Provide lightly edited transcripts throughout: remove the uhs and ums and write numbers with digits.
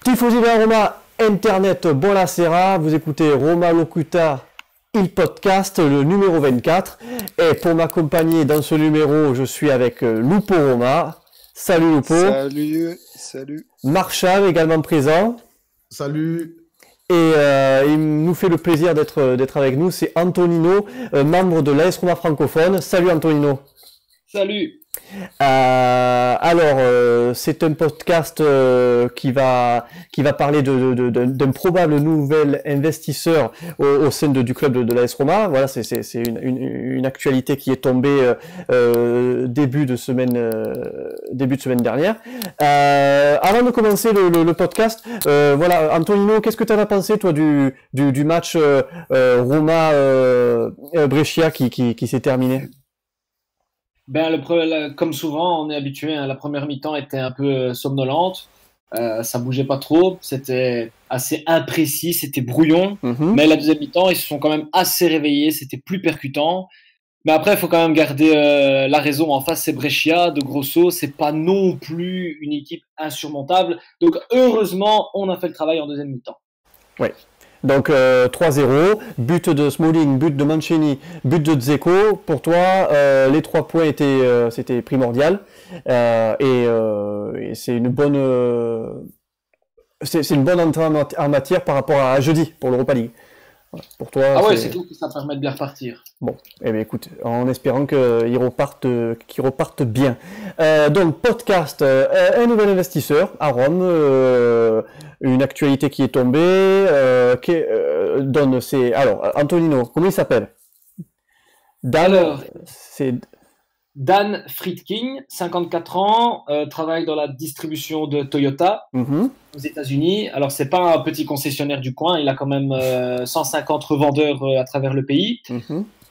Tifosi della Roma, Internet, buonasera, vous écoutez Roma Locuta, il podcast, le numéro 24. Et pour m'accompagner dans ce numéro, je suis avec Lupo Roma. Salut Lupo. Salut. Marshall également présent. Salut. Et il nous fait le plaisir d'être avec nous, c'est Antonino, membre de l'AS Roma francophone. Salut Antonino. Salut. C'est un podcast qui va parler d'un probable nouvel investisseur au sein du club de l'AS Roma. Voilà, c'est une actualité qui est tombée début de semaine dernière. Avant de commencer le podcast, voilà, Antonino, qu'est-ce que tu en as pensé toi du match Roma Brescia qui s'est terminé? Comme souvent, on est habitué, hein, la première mi-temps était un peu somnolente, ça bougeait pas trop, c'était assez imprécis, c'était brouillon, mais la deuxième mi-temps, ils se sont quand même assez réveillés, c'était plus percutant. Mais après, il faut quand même garder la raison en face, c'est Brescia, de Grosso, c'est pas non plus une équipe insurmontable. Donc heureusement, on a fait le travail en deuxième mi-temps. Ouais. Donc 3-0, but de Smalling, but de Mancini, but de Dzeko. Pour toi, les 3 points c'était primordial et c'est une bonne entrée en matière par rapport à jeudi pour l'Europa League. Voilà. Pour toi, ah ouais, c'est tout que ça permet de bien repartir. Bon, eh bien écoute, en espérant qu'ils repartent bien. Donc podcast, un nouvel investisseur à Rome, une actualité qui est tombée, alors Antonino, comment il s'appelle? C'est Dan Friedking, 54 ans, travaille dans la distribution de Toyota aux États-Unis. Alors, c'est pas un petit concessionnaire du coin, il a quand même 150 revendeurs à travers le pays.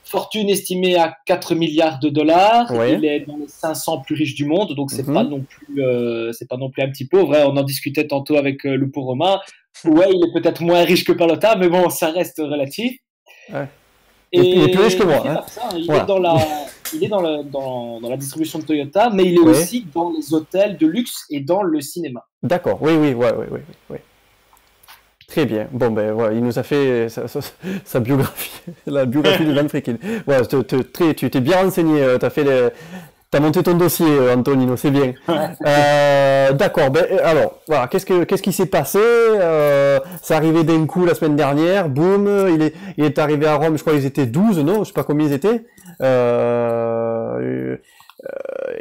Fortune estimée à 4 milliards de dollars. Ouais. Il est dans les 500 plus riches du monde, donc c'est pas non plus un petit pauvre. On en discutait tantôt avec Lupo Roma. Ouais, il est peut-être moins riche que Palota, mais bon, ça reste relatif. Ouais. Il est plus riche que moi. Il est dans la distribution de Toyota, mais il est aussi dans les hôtels de luxe et dans le cinéma. D'accord, oui. Très bien. Bon, ben voilà, il nous a fait sa biographie, la biographie de Dan Friedkin. Ouais, tu t'es bien renseigné, t'as monté ton dossier, Antonino, c'est bien. D'accord. Ben alors, voilà, qu'est-ce qui s'est passé? C'est arrivé d'un coup la semaine dernière. Boum, il est arrivé à Rome. Je crois qu'ils étaient 12, non? Je sais pas combien ils étaient.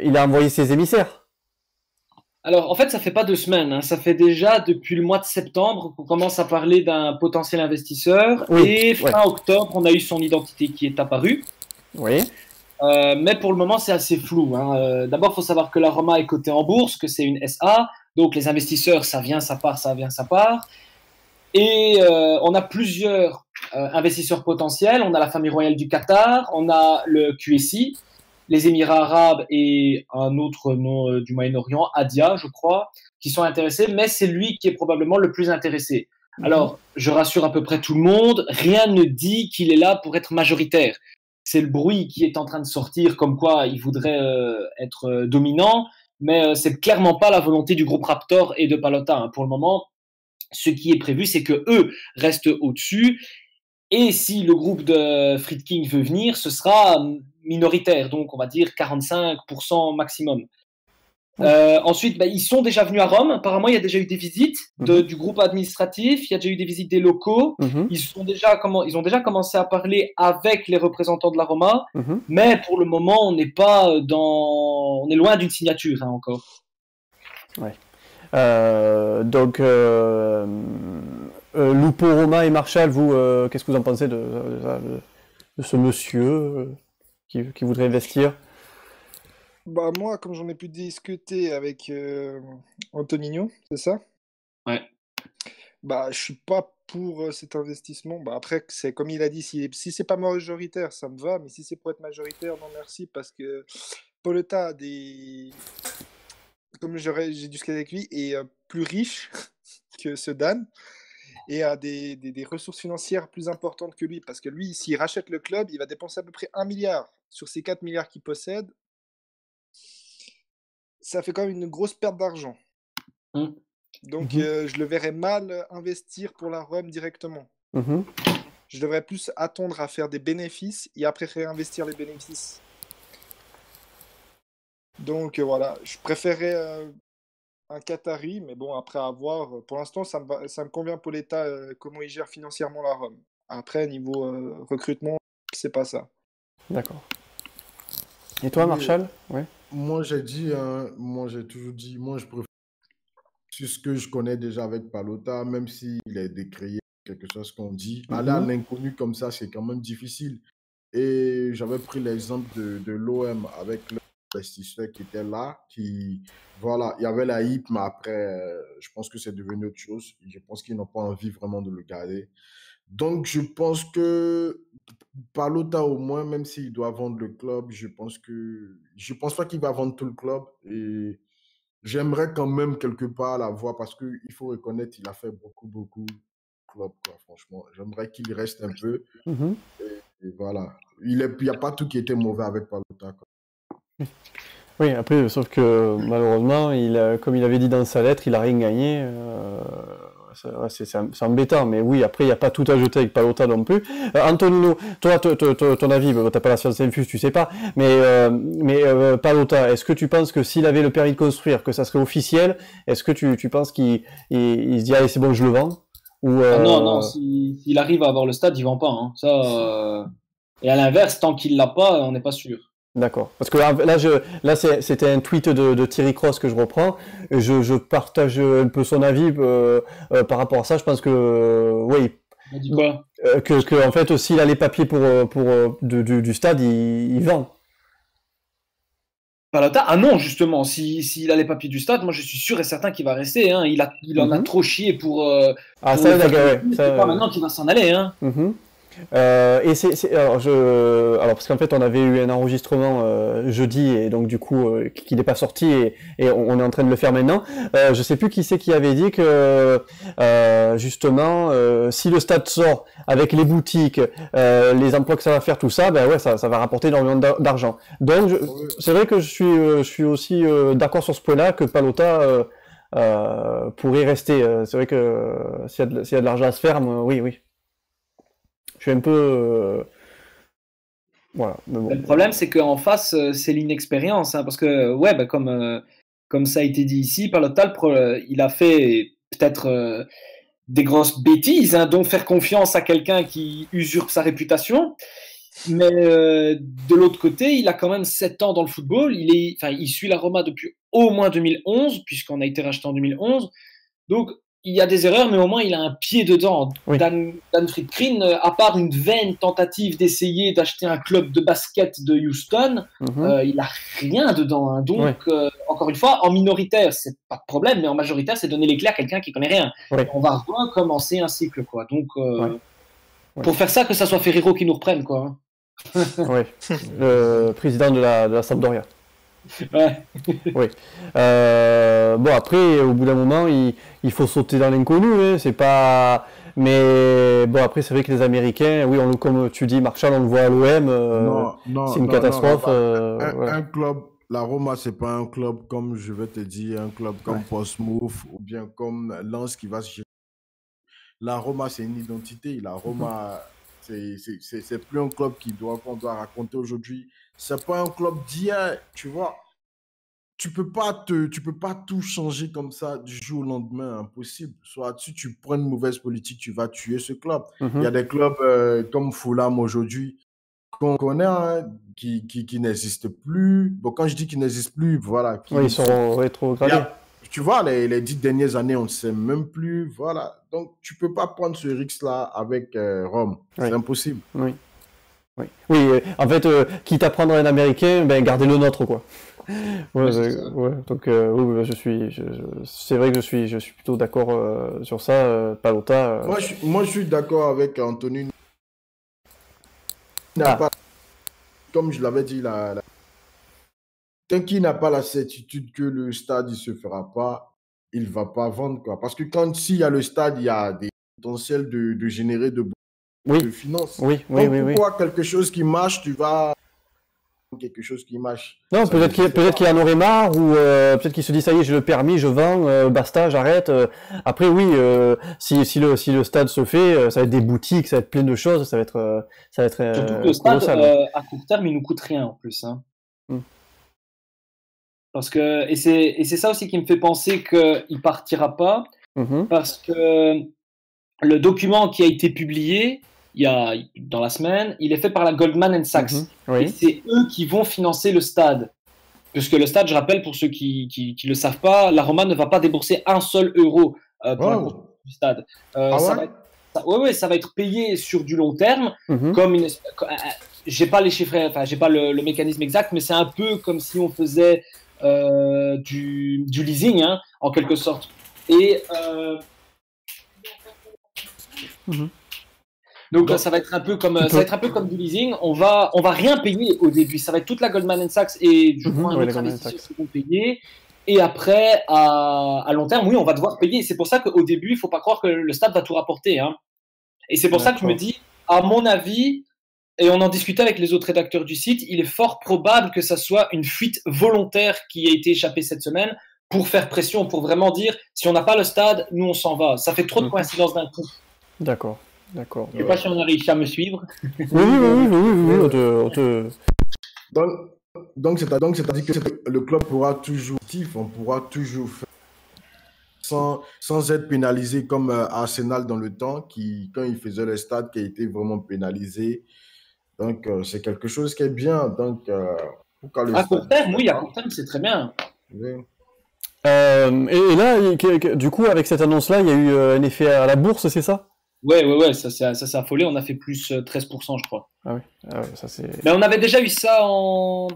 Il a envoyé ses émissaires. Alors, en fait, ça fait pas 2 semaines. Hein. Ça fait déjà depuis le mois de septembre qu'on commence à parler d'un potentiel investisseur. Et fin octobre, on a eu son identité qui est apparue. Oui. Mais pour le moment, c'est assez flou. Hein. D'abord, il faut savoir que la Roma est cotée en bourse, que c'est une SA. Donc, les investisseurs, ça vient, ça part, ça vient, ça part. Et on a plusieurs investisseurs potentiels. On a la famille royale du Qatar, on a le QSI, les Émirats arabes et un autre nom du Moyen-Orient, Adia, je crois, qui sont intéressés. Mais c'est lui qui est probablement le plus intéressé. Alors, je rassure à peu près tout le monde, rien ne dit qu'il est là pour être majoritaire. C'est le bruit qui est en train de sortir, comme quoi il voudrait être dominant, mais c'est clairement pas la volonté du groupe Raptor et de Palota. Hein. Pour le moment, ce qui est prévu, c'est que eux restent au-dessus. Et si le groupe de Friedkin veut venir, ce sera minoritaire, donc on va dire 45% maximum. Ensuite, ils sont déjà venus à Rome. Apparemment, il y a déjà eu des visites du groupe administratif. Il y a déjà eu des visites des locaux. Ils ont déjà commencé à parler avec les représentants de la Roma. Mais pour le moment, on est loin d'une signature encore. Ouais. Donc, Lupo Roma et Marshall, vous, qu'est-ce que vous en pensez de ce monsieur qui voudrait investir? Bah moi, comme j'en ai pu discuter avec Antonino, c'est ça? Ouais. Bah je suis pas pour cet investissement. Bah après, c'est comme il a dit, si c'est pas majoritaire, ça me va, mais si c'est pour être majoritaire, non merci, parce que Poletta a des... Comme j'ai discuté avec lui, est plus riche que ce Dan, et a des ressources financières plus importantes que lui, parce que lui, s'il rachète le club, il va dépenser à peu près 1 milliard sur ces 4 milliards qu'il possède. Ça fait quand même une grosse perte d'argent. Donc, Mhm. je le verrais mal investir pour la Rome directement. Mhm. Je devrais plus attendre à faire des bénéfices et après réinvestir les bénéfices. Donc, voilà, je préférais un Qatari, mais bon, après avoir, pour l'instant, ça me convient pour l'État, comment il gère financièrement la Rome. Après, niveau recrutement, c'est pas ça. D'accord. Et toi, Oui, Marshall? Ouais. moi j'ai dit, hein, moi j'ai toujours dit, moi je préfère sur ce que je connais déjà avec Palota, même s'il est décrié, quelque chose qu'on dit. Aller à Mhm. l'inconnu comme ça, c'est quand même difficile. Et j'avais pris l'exemple de l'OM avec l'investisseur qui était là, qui, voilà, il y avait la hype, mais après, je pense que c'est devenu autre chose. Je pense qu'ils n'ont pas envie vraiment de le garder. Donc, je pense que Palota, au moins, même s'il doit vendre le club, je pense pas qu'il va vendre tout le club. Et j'aimerais quand même quelque part la voir parce qu'il faut reconnaître, il a fait beaucoup, beaucoup de clubs, quoi, franchement. J'aimerais qu'il reste un peu. Mhm. Et voilà. Il n'y a pas tout qui était mauvais avec Palota, quoi. Oui, après, sauf que malheureusement, comme il avait dit dans sa lettre, il a rien gagné. Ouais, c'est embêtant, mais oui, après, il n'y a pas tout à jeter avec Palota non plus. Antonino, toi, ton avis, bon, t'as pas la science infuse, tu sais pas, mais Palota, est-ce que tu penses que s'il avait le permis de construire, que ça serait officiel, est-ce que tu penses il se dit, allez, c'est bon, je le vends? Ou, Ah non, non, s'il arrive à avoir le stade, il vend pas. Hein. Ça, et à l'inverse, tant qu'il l'a pas, on n'est pas sûr. D'accord. Parce que là, c'était un tweet de Thierry Cross que je reprends. Je partage un peu son avis par rapport à ça. Je pense que, oui, On a dit quoi? en fait, s'il a les papiers du stade, il vend. Palota? Ah non, justement, s'il a les papiers du stade, moi je suis sûr et certain qu'il va rester. Hein. Il en a Mhm. trop chié Ah, pour ça, le faire d'accord, ouais. continuer. Ça, C'est pas maintenant qu'il va s'en aller. Hein. mhm. Et alors parce qu'en fait on avait eu un enregistrement jeudi et donc du coup qui n'est pas sorti et on est en train de le faire maintenant. Je sais plus qui c'est qui avait dit que justement si le stade sort avec les boutiques, les emplois que ça va faire tout ça, ben ouais ça va rapporter énormément d'argent. Donc Oui. c'est vrai que je suis aussi d'accord sur ce point-là que Palota pourrait rester. C'est vrai que s'il y a de l'argent à se faire, oui oui. Je suis un peu voilà, mais bon. Le problème, c'est qu'en face, c'est l'inexpérience. Hein, parce que, ouais, bah, comme ça a été dit ici, Palota, il a fait peut-être des grosses bêtises, hein, dont faire confiance à quelqu'un qui usurpe sa réputation. Mais de l'autre côté, il a quand même 7 ans dans le football. Il suit la Roma depuis au moins 2011, puisqu'on a été racheté en 2011. Donc, il y a des erreurs, mais au moins, il a un pied dedans. Oui. Dan Friedkin, à part une vaine tentative d'essayer d'acheter un club de basket de Houston, il a rien dedans. Hein. Donc, encore une fois, en minoritaire, c'est pas de problème, mais en majoritaire, c'est donner les clés à quelqu'un qui connaît rien. Ouais. On va recommencer un cycle, quoi. Donc, Ouais. pour faire ça, que ça soit Ferrero qui nous reprenne, quoi. Oui, le président de la Sampdoria. Ouais. Oui. Bon après, au bout d'un moment, il faut sauter dans l'inconnu, hein, c'est pas. Mais bon après, c'est vrai que les Américains, oui, comme tu dis, Marshall, on le voit à l'OM, c'est une catastrophe. Voilà. Un club, la Roma, c'est pas un club comme, je vais te dire, un club comme Portsmouth ou bien comme Lens qui va se... La Roma, c'est une identité. La Roma, c'est plus un club qu'on doit raconter aujourd'hui. C'est pas un club d'hier, tu vois. Tu peux pas tout changer comme ça du jour au lendemain, impossible. Soit tu prends une mauvaise politique, tu vas tuer ce club. Il y a des clubs comme Fulham aujourd'hui qu'on connaît, hein, qui n'existent plus. Bon, quand je dis qu'ils n'existent plus, voilà. Oui, ils sont rétrogradés. Tu vois, les 10 dernières années, on ne sait même plus. Voilà. Donc, tu peux pas prendre ce risque-là avec Rome. Oui. C'est impossible. Oui. Oui. Oui, en fait, quitte à prendre un Américain, ben gardez le nôtre, quoi. Ouais, ouais, donc oui, c'est vrai que je suis plutôt d'accord sur ça, Palota. Moi, je suis d'accord avec Anthony. Comme je l'avais dit, tant qu'il n'a pas la certitude que le stade ne se fera pas, il ne va pas vendre, quoi. Parce que s'il y a le stade, il y a des potentiels de générer de finances. Oui. Donc, pourquoi quelque chose qui marche, tu vas quelque chose qui marche. Non, peut-être qu'il en aurait marre, ou peut-être qu'il se dit ça y est, j'ai le permis, je vends, basta, j'arrête. Après, oui, si le stade se fait, ça va être des boutiques, ça va être plein de choses, ça va être Surtout que le stade, colossal. à court terme, il nous coûte rien en plus. Hein. Mm. Parce que, et c'est ça aussi qui me fait penser qu'il partira pas, parce que le document qui a été publié dans la semaine, il est fait par la Goldman Sachs. Oui. Et c'est eux qui vont financer le stade. Puisque le stade, je rappelle pour ceux qui le savent pas, la Roma ne va pas débourser un seul euro pour la construction du stade. Ça va être payé sur du long terme, comme j'ai pas les chiffres, enfin j'ai pas le mécanisme exact, mais c'est un peu comme si on faisait du leasing, hein, en quelque sorte. Et donc ça va être un peu comme du leasing. On va rien payer au début. Ça va être toute la Goldman Sachs et je crois un autre investisseur qui vont payer. Et après, à long terme, oui, on va devoir payer. C'est pour ça qu'au début, il faut pas croire que le stade va tout rapporter. Hein. Et c'est pour ça que je me dis, à mon avis, et on en discutait avec les autres rédacteurs du site, il est fort probable que ça soit une fuite volontaire qui a été échappée cette semaine pour faire pression, pour vraiment dire, si on n'a pas le stade, nous on s'en va. Ça fait trop de coïncidences d'un coup. D'accord. Je ne sais pas si on a réussi à me suivre. Oui. Donc c'est-à-dire que le club pourra toujours, on pourra toujours faire sans être pénalisé comme Arsenal dans le temps, quand il faisait le stade, qui a été vraiment pénalisé. Donc c'est quelque chose qui est bien. Donc, à court terme, oui, à court terme, c'est très bien. Oui. Et là, du coup, avec cette annonce-là, il y a eu un effet à la bourse, c'est ça? Ouais, ça s'est affolé. On a fait plus 13%, je crois. Ah oui, ça c'est. Mais on avait déjà eu ça en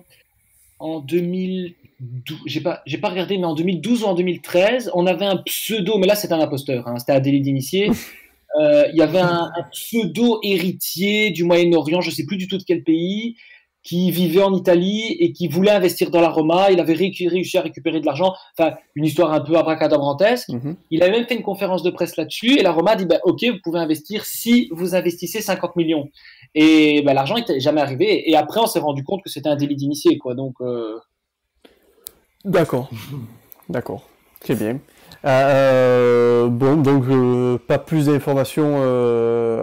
2012. J'ai pas regardé, mais en 2012 ou en 2013, on avait un pseudo, mais là c'est un imposteur, hein, c'était un délit d'initié. Il y avait un pseudo héritier du Moyen-Orient, je sais plus du tout de quel pays, qui vivait en Italie et qui voulait investir dans la Roma. Il avait réussi à récupérer de l'argent. Enfin, une histoire un peu abracadabrantesque. Il avait même fait une conférence de presse là-dessus et la Roma a dit OK, vous pouvez investir si vous investissez 50 millions. Et l'argent n'était jamais arrivé. Et après, on s'est rendu compte que c'était un délit d'initié, quoi. Donc, D'accord. Très bien. Bon, donc pas plus d'informations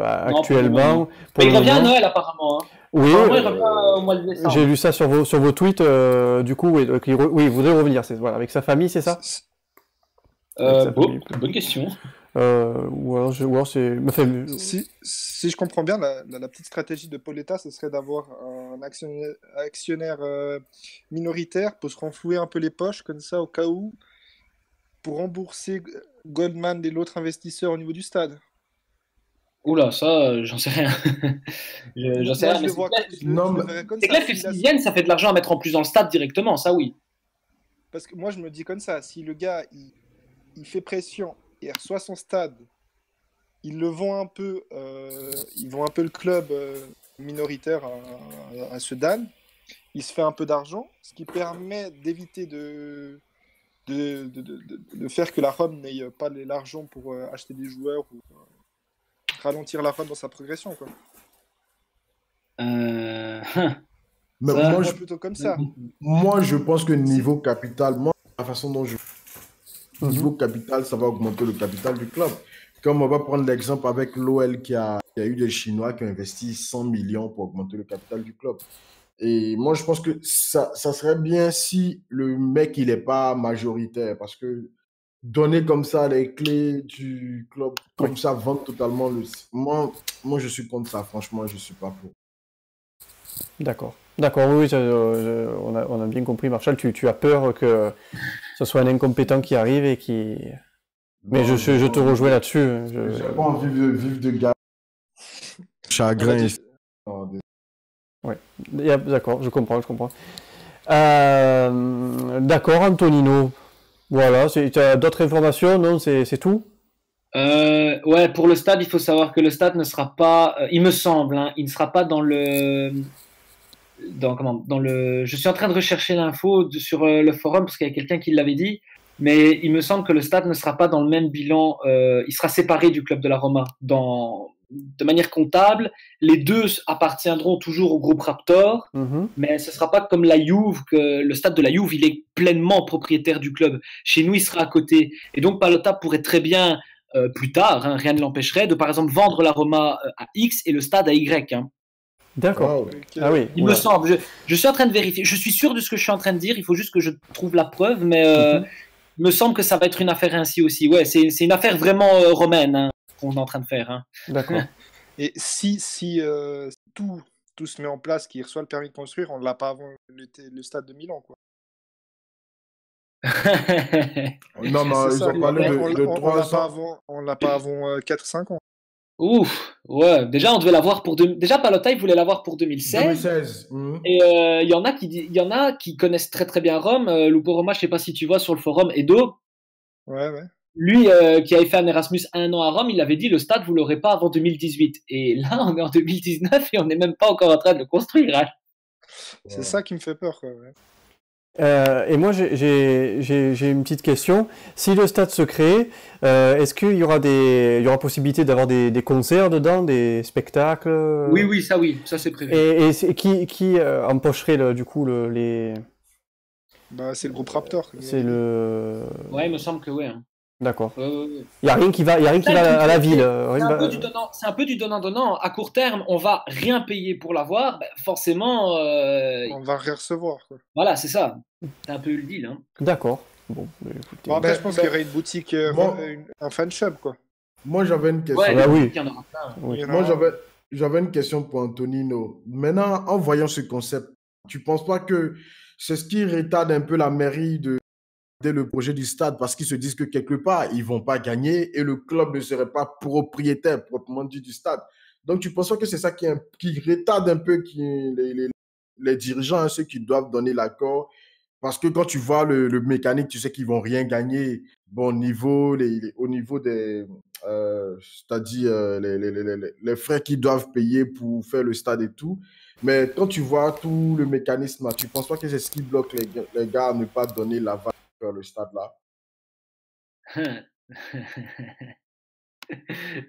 actuellement. Mais il revient à Noël apparemment. Hein. Oui, il revient au mois de décembre. J'ai lu ça sur vos tweets. Du coup, oui, il voudrait revenir. Voilà, avec sa famille, c'est ça? Bonne question. Ou alors c'est. Si je comprends bien, la petite stratégie de Pauletta, ce serait d'avoir un actionnaire minoritaire pour se renflouer un peu les poches, comme ça, au cas où, pour rembourser Goldman et l'autre investisseur au niveau du stade. Oula, ça, j'en sais rien. J'en sais rien, mais c'est clair que s'ils viennent, ça fait de l'argent à mettre en plus dans le stade directement, ça oui. Parce que moi, je me dis comme ça, si le gars, il fait pression, il reçoit son stade, ils le vend un peu, ils vont un peu le club minoritaire à Sedan, il se fait un peu d'argent, ce qui permet d'éviter de faire que la Rome n'ait pas l'argent pour acheter des joueurs ou ralentir la Rome dans sa progression, quoi. Mais moi, plutôt comme ça. Moi, je pense que niveau capital, la façon dont niveau capital, ça va augmenter le capital du club. Comme on va prendre l'exemple avec l'OL qui a eu des Chinois qui ont investi 100 millions pour augmenter le capital du club. Et moi, je pense que ça serait bien si le mec, il n'est pas majoritaire, parce que donner comme ça les clés du club, comme ça, vendre totalement le... Moi, je suis contre ça, franchement, je ne suis pas pour. D'accord, oui, on a bien compris, Marshall, tu as peur que ce soit un incompétent qui arrive et qui... Mais je te rejoins là-dessus. J'ai pas envie de vivre de gars. Chagrin. Oui, d'accord, je comprends. D'accord, Antonino. Voilà, tu as d'autres informations? Non, c'est tout? Ouais, pour le stade, il faut savoir que le stade ne sera pas, il me semble, hein, il ne sera pas dans le... Je suis en train de rechercher l'info sur le forum parce qu'il y a quelqu'un qui l'avait dit, mais il me semble que le stade ne sera pas dans le même bilan, il sera séparé du club de la Roma de manière comptable, les deux appartiendront toujours au groupe Raptor, mais ce ne sera pas comme la Juve, que le stade de la Juve, il est pleinement propriétaire du club. Chez nous, il sera à côté. Et donc, Pallotta pourrait très bien, plus tard, hein, rien ne l'empêcherait, de par exemple vendre la Roma à X et le stade à Y. Hein. D'accord. Wow. Ah oui. Il me semble. Je suis en train de vérifier. Je suis sûr de ce que je suis en train de dire. Il faut juste que je trouve la preuve, mais il me semble que ça va être une affaire ainsi aussi. Ouais, c'est une affaire vraiment romaine hein, qu'on est en train de faire. Hein. D'accord. Et si tout se met en place, qu'il reçoit le permis de construire, on ne l'a pas avant le stade de Milan, quoi. Non, mais ils ont parlé de on 3 ans. on l'a pas avant 4-5 ans. Ouf, ouais. Déjà, on devait l'avoir pour déjà Pallotta, il voulait l'avoir pour 2016. 2016. Et il y en a qui connaissent très très bien Rome. Lupo Roma, je sais pas si tu vois sur le forum Edo. Ouais. Lui, qui avait fait un Erasmus 1 an à Rome, il avait dit le stade vous l'aurez pas avant 2018. Et là, on est en 2019 et on n'est même pas encore en train de le construire. Hein. C'est ça qui me fait peur, quoi. Ouais. Et moi, j'ai une petite question. Si le stade se crée, est-ce qu'il y aura possibilité d'avoir des concerts dedans, des spectacles? Oui, ça c'est prévu. Et qui empocherait du coup les... Bah, c'est le groupe Raptor. C'est le... Ouais, il me semble que oui. Hein. D'accord. Il n'y a rien qui va à la ville. C'est un peu du donnant-donnant. À court terme, on va rien payer pour l'avoir. Ben, forcément... on va rien recevoir, quoi. Voilà, c'est ça. C'est un peu le deal. Hein. D'accord. Bon, écoutez. Bon, après, je pense qu'il y aurait une boutique, un fan shop, quoi. Moi, j'avais une question. Ouais, oui. Il y en aura plein. Oui. Moi, j'avais une question pour Antonino. Maintenant, en voyant ce concept, tu ne penses pas que c'est ce qui retarde un peu la mairie dès le projet du stade parce qu'ils se disent que quelque part, ils ne vont pas gagner et le club ne serait pas propriétaire proprement dit du stade. Donc, tu penses pas que c'est ça qui retarde un peu les dirigeants, hein, ceux qui doivent donner l'accord? Parce que quand tu vois le mécanique, tu sais qu'ils ne vont rien gagner. Bon, au niveau des... c'est-à-dire les frais qu'ils doivent payer pour faire le stade et tout. Mais quand tu vois tout le mécanisme, tu ne penses pas que c'est ce qui bloque les gars à ne pas donner l'aval pour faire le stade là?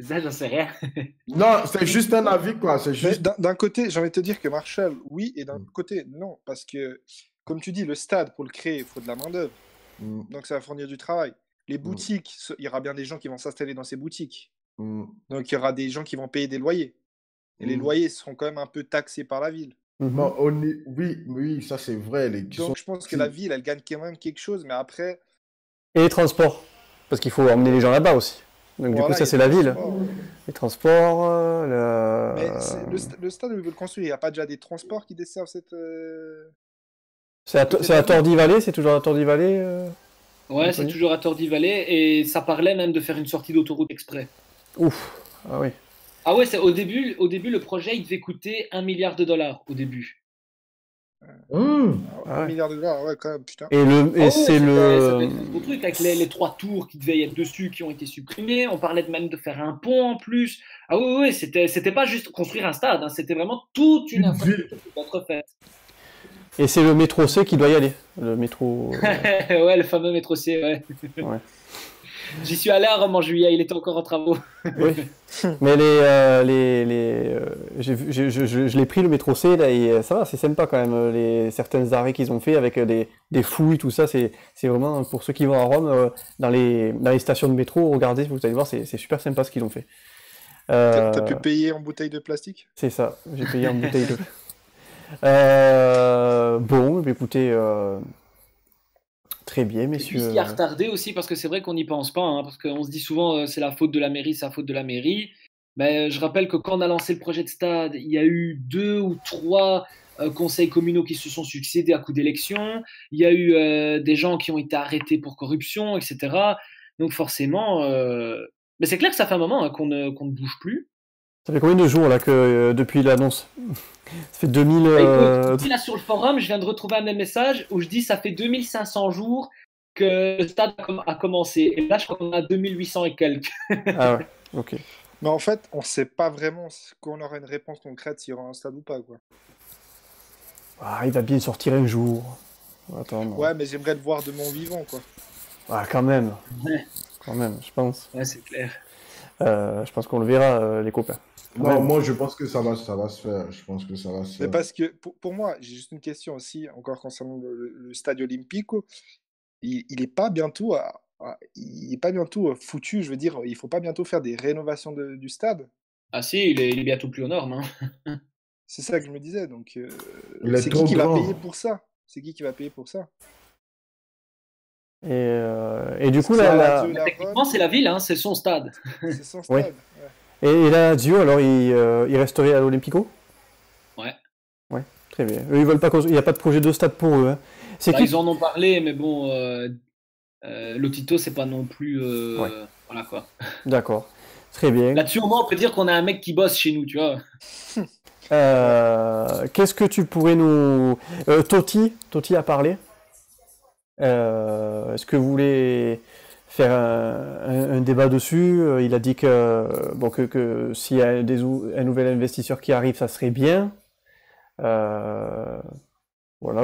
Ça, j'en sais rien. Non, c'est juste un avis, quoi. C'est juste... D'un côté, j'ai envie de te dire que Marshall, oui, et d'un côté, non. Parce que, comme tu dis, le stade, pour le créer, il faut de la main-d'œuvre. Donc, ça va fournir du travail. Les boutiques, il y aura bien des gens qui vont s'installer dans ces boutiques. Donc, il y aura des gens qui vont payer des loyers. Et les loyers seront quand même un peu taxés par la ville. Bon, oui, ça c'est vrai. Donc, je pense que la ville, elle gagne quand même quelque chose, mais après... Et les transports. Parce qu'il faut emmener les gens là-bas aussi. Donc, du coup, ça, c'est la ville. Les transports, Mais le stade où ils veulent construire, il n'y a pas déjà des transports qui desservent cette... C'est à Tordy Valley, c'est toujours à Tordy Valley Ouais, c'est toujours à Tordy Valley, et ça parlait même de faire une sortie d'autoroute exprès. Ouf, ah oui. Ah ouais, au début, le projet, il devait coûter $1 milliard au début. Ah ouais. $1 milliard, ouais, quand même, putain. C'est un beau truc avec les 3 tours qui devaient être dessus qui ont été supprimés. On parlait même de faire un pont en plus. Ah oui, c'était pas juste construire un stade, hein, c'était vraiment toute une infrastructure qui doit être refaite. Et c'est le métro C qui doit y aller. Le métro. Ouais, le fameux métro C, ouais. J'y suis allé à Rome en juillet, il était encore en travaux. Oui. Mais je l'ai pris le métro C là, et ça va, c'est sympa quand même. Certains arrêts qu'ils ont fait avec des fouilles, tout ça, c'est vraiment pour ceux qui vont à Rome dans les stations de métro. Regardez, vous allez voir, c'est super sympa ce qu'ils ont fait. T'as pu payer en bouteille de plastique? C'est ça, j'ai payé en bouteille de. Bon, écoutez. Très bien, messieurs. Et puis, ce qui a retardé aussi, parce que c'est vrai qu'on n'y pense pas, hein, parce qu'on se dit souvent c'est la faute de la mairie, c'est la faute de la mairie. Mais je rappelle que quand on a lancé le projet de stade, il y a eu 2 ou 3 conseils communaux qui se sont succédés à coup d'élection. Il y a eu des gens qui ont été arrêtés pour corruption, etc. Donc forcément, mais c'est clair que ça fait un moment hein, qu'on ne bouge plus. Ça fait combien de jours là que depuis l'annonce? Ça fait 2000. Écoute, là sur le forum, je viens de retrouver un message où je dis ça fait 2500 jours que le stade a commencé. Et là, je crois qu'on a 2800 et quelques. Ah ouais, ok. Mais en fait, on ne sait pas vraiment qu'on aura une réponse concrète s'il y aura un stade ou pas, quoi. Ah, il va bien sortir un jour. Attends, non. Ouais, mais j'aimerais le voir de mon vivant, quoi. Ah, quand même. Ouais. Quand même, je pense. Ouais, c'est clair. Je pense qu'on le verra, les copains. Non, moi, je pense que ça va se faire. Je pense que ça va se Mais faire. parce que, pour moi, j'ai juste une question aussi, encore concernant le stade Olimpico. Il est pas bientôt, il est pas bientôt foutu, je veux dire, il faut pas bientôt faire des rénovations du stade. Ah si, il est bientôt plus aux normes. Hein. C'est ça que je me disais. Donc, Il est c'est trop qui va payer grand. pour ça? C'est qui va payer pour ça? Et du Parce coup, qu'il y a la là, Lazio, la Techniquement, Rome, c'est la ville, hein, c'est son stade. c'est son Ouais. stade. Ouais. et là, Dio, alors, il resterait à l'Olympico? Ouais. Ouais, très bien. Eux, ils veulent pas il n'y a pas de projet de stade pour eux. Hein. C'est Bah, qui? ils en ont parlé, mais bon, Lotito, c'est pas non plus. Ouais. Voilà quoi. D'accord, très bien. Là-dessus, au moins, on peut dire qu'on a un mec qui bosse chez nous, tu vois. Qu'est-ce que tu pourrais nous... Totti a parlé. Est-ce que vous voulez faire un débat dessus? Il a dit que s'il y a un nouvel investisseur qui arrive, ça serait bien. Voilà,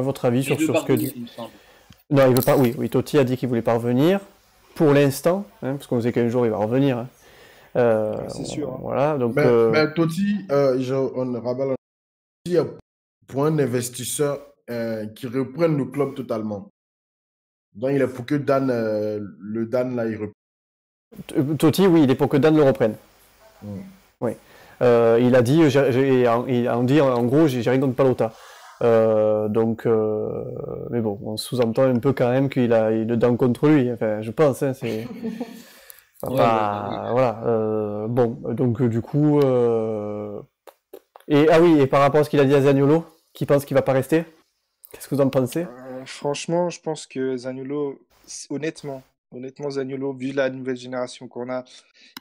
votre avis Il veut sur pas ce que revenir, dit... il me semble. Non, il veut pas. Oui, Totti a dit qu'il voulait pas revenir pour l'instant, hein, parce qu'on sait qu'un jour il va revenir. Hein. Ouais, c'est sûr. Hein. Voilà, donc. Mais Totti, on rappelle, Totti, pour un investisseur qui reprenne le club totalement. Donc, il est pour que Dan, le Dan, là, il reprenne. Totti, oui, il est pour que Dan le reprenne. Oui. Il a dit, en gros, j'ai rien contre Palota. Mais bon, on sous-entend un peu quand même qu'il a le dent contre lui. Enfin, je pense, hein, c'est. Voilà. Bon, donc du coup. Et par rapport à ce qu'il a dit à Zaniolo, qui pense qu'il va pas rester, qu'est-ce que vous en pensez? Franchement, je pense que Zaniolo, honnêtement, Zaniolo, vu la nouvelle génération qu'on a,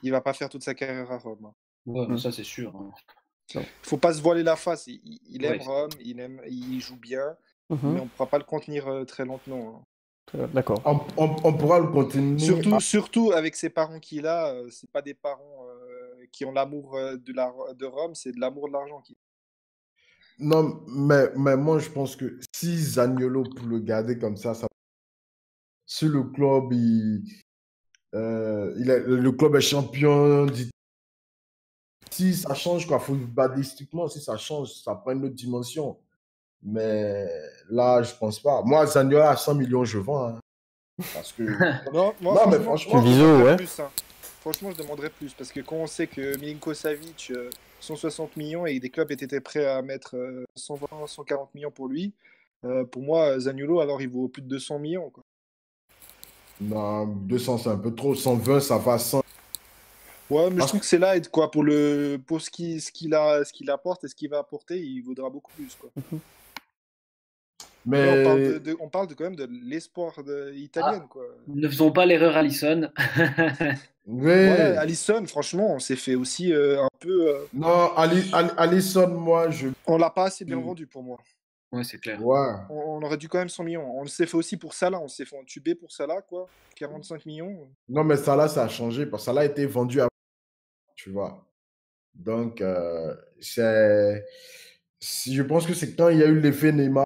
il va pas faire toute sa carrière à Rome. Hein. Ouais, mais ça, c'est sûr. Hein. Faut pas se voiler la face. Il aime Ouais. Rome, il joue bien, mais Mhm. on pourra pas le contenir très lentement. Hein. D'accord. On pourra le continuer. Surtout avec ses parents qu'il a, c'est pas des parents qui ont l'amour de Rome, c'est de l'amour de l'argent. Non, mais moi, je pense que si Zaniolo, pour le garder comme ça, si le club, le club est champion, si ça change, quoi, footballistiquement, si ça change, ça prend une autre dimension. Mais là, je pense pas. Moi, Zaniolo à 100 millions, je vends. Hein, parce que. Non, moi, Non, mais franchement, Tu je vises haut, demanderais ouais. plus. Hein. Franchement, je demanderais plus. Parce que quand on sait que Milinko Savic, 160 millions et des clubs étaient prêts à mettre 120, 140 millions pour lui, pour moi, Zaniolo, alors il vaut plus de 200 millions. Quoi. Non, 200, c'est un peu trop. 120, ça va. 100. Ouais, mais je trouve que c'est light, quoi. Pour ce qu'il apporte et ce qu'il va apporter, il vaudra beaucoup plus, quoi. Mais. Là, on parle quand même de l'espoir italienne, quoi. Ne faisons pas l'erreur Alisson. Oui. Voilà, Alisson, franchement, on s'est fait aussi un peu. Non, Alisson, moi, On l'a pas assez bien vendu pour moi. Ouais, c'est clair. Ouais. On aurait dû quand même 100 millions. On s'est fait aussi pour Salah. On s'est fait entuber pour Salah, quoi. 45 millions. Non, mais Salah, ça a changé. Parce que Salah a été vendu à. Tu vois. Donc, je pense que c'est quand il y a eu l'effet Neymar.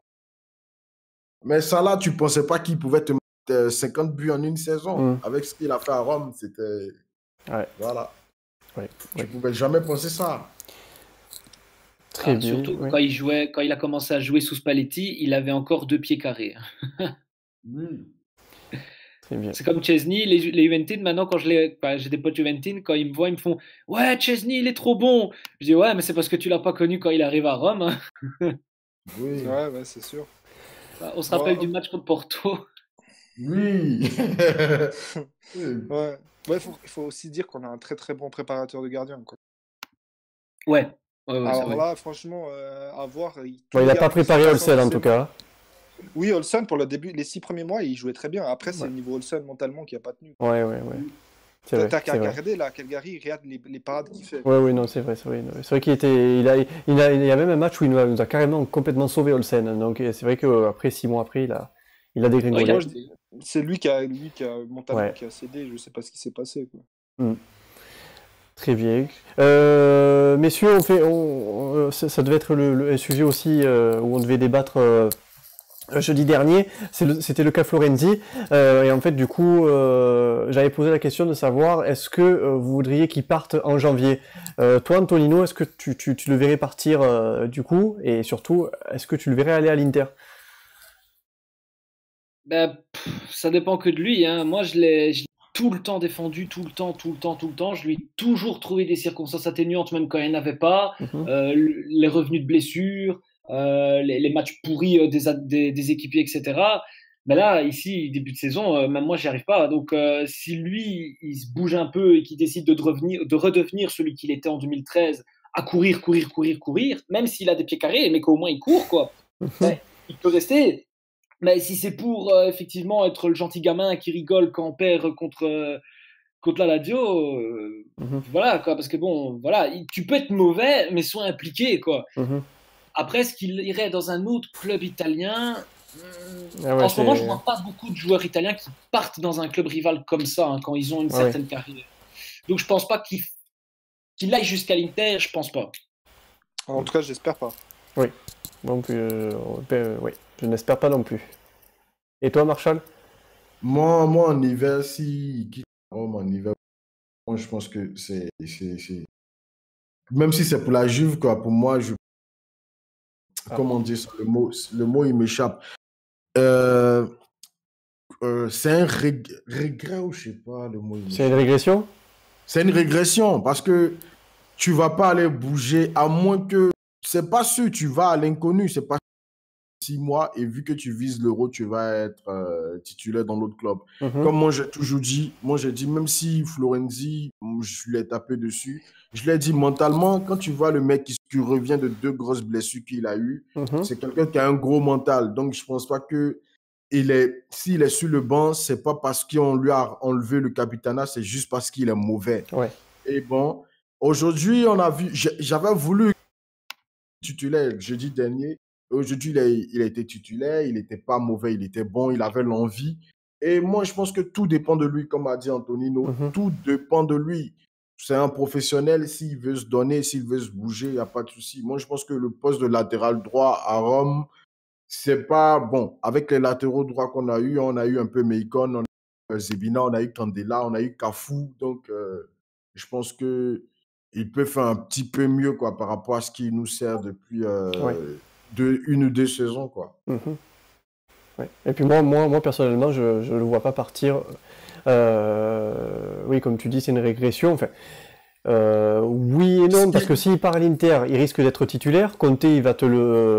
Mais Salah, tu pensais pas qu'il pouvait te mettre 50 buts en une saison. Avec ce qu'il a fait à Rome, c'était. Ouais. Voilà. Ouais. Tu pouvais jamais penser ça. Très bien. Surtout ouais. quand il a commencé à jouer sous Spalletti, il avait encore 2 pieds carrés. Très bien. C'est comme Chesney, les Juventines, maintenant, quand j'ai des potes Juventines, quand ils me voient, ils me font « Ouais, Chesney, il est trop bon !» Je dis « Ouais, mais c'est parce que tu l'as pas connu quand il arrive à Rome. Hein. » Oui. Ouais, c'est sûr. On se rappelle du match contre Porto. Oui. Ouais. Il faut aussi dire qu'on a un très très bon préparateur de gardien, quoi. Ouais. Alors là, franchement, à voir. Il n'a pas préparé Olsen en tout cas. Oui, Olsen, pour le début, les 6 premiers mois, il jouait très bien. Après, c'est le niveau Olsen mentalement qui n'a pas tenu. Ouais. T'as qu'à regarder là, Calgary, regarde les parades qu'il fait. Oui, non, c'est vrai. C'est vrai qu'il il y a même un match où il nous a carrément complètement sauvé Olsen. Donc c'est vrai qu'après 6 mois après, il a dégringolé. C'est lui qui a mentalement qui a cédé. Je sais pas ce qui s'est passé. Quoi. Très bien. Messieurs, ça devait être un sujet aussi où on devait débattre jeudi dernier, c'était le cas Florenzi, et en fait du coup j'avais posé la question de savoir est-ce que vous voudriez qu'il parte en janvier. Toi Antonino, est-ce que tu le verrais partir du coup, et surtout est-ce que tu le verrais aller à l'Inter? Ben, ça dépend que de lui, hein. Moi, je l'ai tout le temps défendu, tout le temps, tout le temps, tout le temps. Je lui ai toujours trouvé des circonstances atténuantes, même quand il n'y en avait pas. Les revenus de blessures, les matchs pourris des équipiers, etc. Mais là, ici, début de saison, même moi, j'y arrive pas. Donc, si lui, il se bouge un peu et qu'il décide de redevenir celui qu'il était en 2013, à courir, courir, courir, courir, même s'il a des pieds carrés, mais qu'au moins il court, quoi. Ben, il peut rester. Mais si c'est pour effectivement être le gentil gamin qui rigole quand on perd contre la Lazio, voilà quoi, parce que bon, voilà, tu peux être mauvais, mais sois impliqué quoi. Après, est-ce qu'il irait dans un autre club italien? En ce moment, je vois pas beaucoup de joueurs italiens qui partent dans un club rival comme ça hein, quand ils ont une certaine carrière. Donc je pense pas qu'il aille jusqu'à l'Inter, je pense pas. En tout cas, j'espère pas. Oui, donc oui, je n'espère pas non plus. Et toi, Marshall? Moi, en hiver, si il quitte Rome en hiver, moi, je pense que c'est... Même si c'est pour la Juve, quoi, pour moi, comment dire ça, le mot il m'échappe. C'est un regret ou je sais pas le mot. C'est une régression? C'est une régression parce que tu vas pas aller bouger à moins que... C'est pas sûr, tu vas à l'inconnu, c'est pas 6 mois et vu que tu vises l'Euro, tu vas être titulaire dans l'autre club. Comme moi, j'ai toujours dit, même si Florenzi, je l'ai tapé dessus, je l'ai dit mentalement, quand tu vois le mec qui revient de 2 grosses blessures qu'il a eues, c'est quelqu'un qui a un gros mental. Donc, je pense pas que s'il est sur le banc, c'est pas parce qu'on lui a enlevé le capitanat, c'est juste parce qu'il est mauvais. Ouais. Et bon, aujourd'hui, on a vu, j'avais voulu titulaire jeudi dernier. Aujourd'hui, il a été titulaire, il n'était pas mauvais, il était bon, il avait l'envie. Et moi, je pense que tout dépend de lui, comme a dit Antonino. Tout dépend de lui. C'est un professionnel, s'il veut se donner, s'il veut se bouger, il n'y a pas de souci. Moi, je pense que le poste de latéral droit à Rome, c'est pas bon. Avec les latéraux droits qu'on a eu, on a eu un peu Meikon, on a eu Zebina, on a eu Candela, on a eu Cafu. Donc, je pense que il peut faire un petit peu mieux quoi, par rapport à ce qui nous sert depuis une ou deux saisons. Quoi. Ouais. Et puis moi personnellement, je ne le vois pas partir. Oui, comme tu dis, c'est une régression. Enfin, oui et non, parce que s'il part à l'Inter, il risque d'être titulaire. Conte, il va te le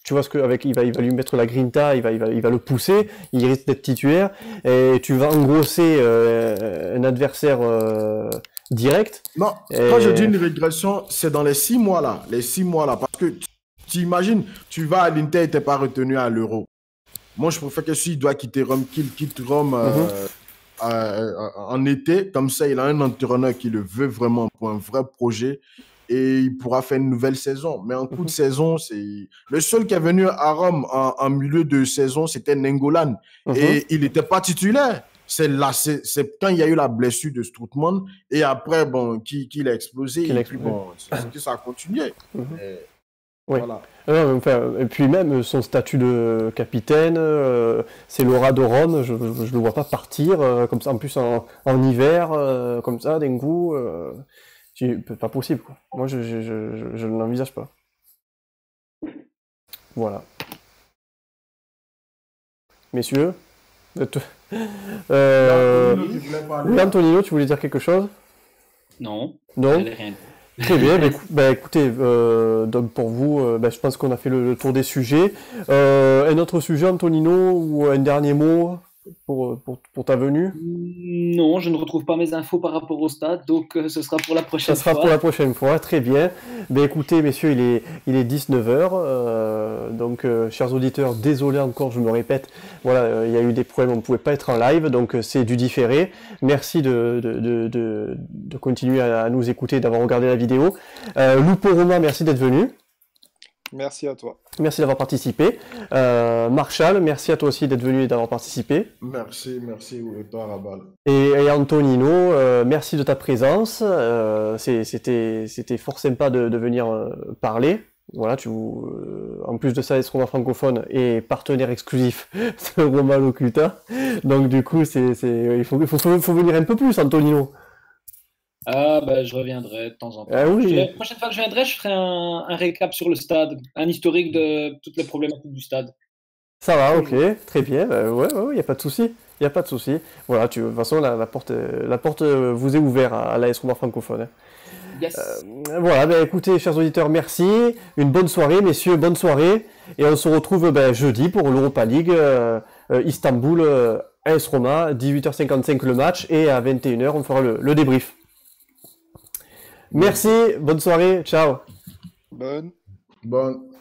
tu vois il va lui mettre la grinta, il va le pousser, il risque d'être titulaire, et tu vas engrosser un adversaire direct. Non, quand je dis une régression, c'est dans les 6 mois là, parce que tu imagines, tu vas à l'Inter et t'es pas retenu à l'Euro. Moi, je préfère que s'il doit quitter Rome, qu'il quitte Rome en été, comme ça, il a un entraîneur qui le veut vraiment pour un vrai projet. Et il pourra faire une nouvelle saison. Mais en coup de saison, c'est... Le seul qui est venu à Rome en milieu de saison, c'était Nengolan. Et il n'était pas titulaire. C'est quand il y a eu la blessure de Strootman. Et après, bon, qu'il a explosé. Et puis, bon, que ça a continué. Oui. Voilà. Enfin, et puis même son statut de capitaine, c'est l'aura de Rome, je le vois pas partir comme ça, en plus en hiver, comme ça, d'un coup... pas possible, quoi. Moi, je ne l'envisage pas. Voilà. Messieurs, Antonino, tu voulais dire quelque chose? Non. Non. Très bien. Écoutez, donc pour vous, je pense qu'on a fait le tour des sujets. Un autre sujet, Antonino, ou un dernier mot pour ta venue? Non, je ne retrouve pas mes infos par rapport au stade, donc ce sera pour la prochaine fois. Ça sera pour la prochaine fois, très bien. Écoutez, messieurs, il est 19h, donc chers auditeurs, désolé encore, je me répète, voilà, il y a eu des problèmes, on ne pouvait pas être en live, donc c'est du différé. Merci de continuer à nous écouter, d'avoir regardé la vidéo. Lupo Romain, merci d'être venu. Merci à toi. Merci d'avoir participé. Marshall, merci à toi aussi d'être venu et d'avoir participé. Merci, et toi, Rabal. Et Antonino, merci de ta présence. C'était fort sympa de venir parler. Voilà, en plus de ça, AS Roma francophone est partenaire exclusif de Roma Locuta. Donc du coup, il faut venir un peu plus, Antonino. Ah, ben, je reviendrai de temps en Ah temps. oui. La prochaine fois que je viendrai, je ferai un récap sur le stade, un historique de toutes les problématiques du stade. Ça va, ok, Toujours. très bien. Ouais, il n'y a pas de souci. Il n'y a pas de souci. Voilà, de toute façon, la porte vous est ouverte à l'AS Roma francophone. Hein. Yes. Voilà, écoutez, chers auditeurs, merci. Une bonne soirée, messieurs, bonne soirée. Et on se retrouve jeudi pour l'Europa League, Istanbul, AS Roma, 18h55 le match, et à 21h, on fera le débrief. Merci, bonne soirée, ciao. Bonne. Bonne.